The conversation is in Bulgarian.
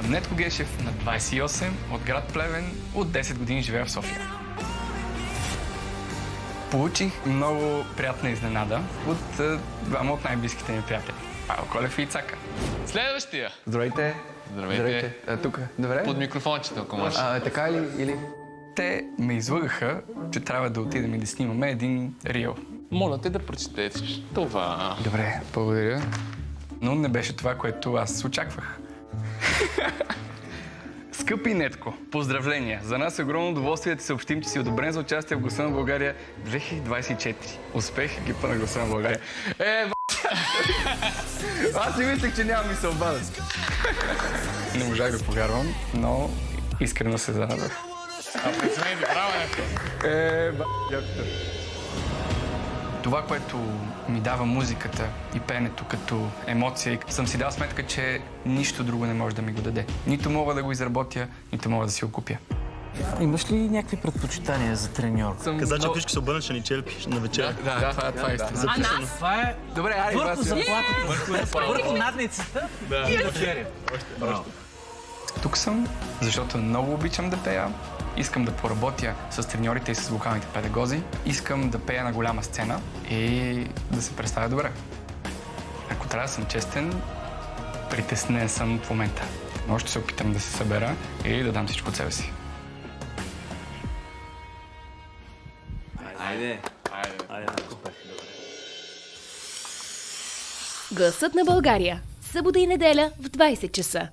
Нетко Гешев на 28, от град Плевен, от 10 години живея в София. Получих много приятна изненада от двама от най-близките ми приятели. Павел Колев и Ицака. Следващия. Здравейте. Здравейте. Тук. Добре? Под микрофончето, ако можеш. Така или? Те ме излъгаха, че трябва да отидем и да снимаме един рил. Моля те да прочетете това. Добре, благодаря. Но не беше това, което аз очаквах. Скъпи Нетко, поздравления! За нас е огромно удоволствие да ти съобщим, че си одобрен за участие в Гласа на България 2024. Успех, екипа на Гласа на България. Аз си мислех, че няма ми се обадят. Не можах да повярвам, но искрено се зарадвах. Аплодисменти, браво, Нетко. Това, което ми дава музиката и пеенето като емоция, съм си дал сметка, че нищо друго не може да ми го даде. Нито мога да го изработя, нито мога да си го купя. Имаш ли някакви предпочитания за треньор? Каза, че всички се обърнат, ще ни черпиш на вечеря. Това е истина. А нас? Това е Добре, айде, върху заплатата, върху надницата и вечеря. Тук съм, защото много обичам да пея. Искам да поработя с треньорите и с вокалните педагози. Искам да пея на голяма сцена и да се представя добре. Ако трябва да съм честен, притеснен съм в момента. Но ще се опитам да се събера и да дам всичко от себе си. Айде. Гласът на България. Събота и неделя в 20 часа.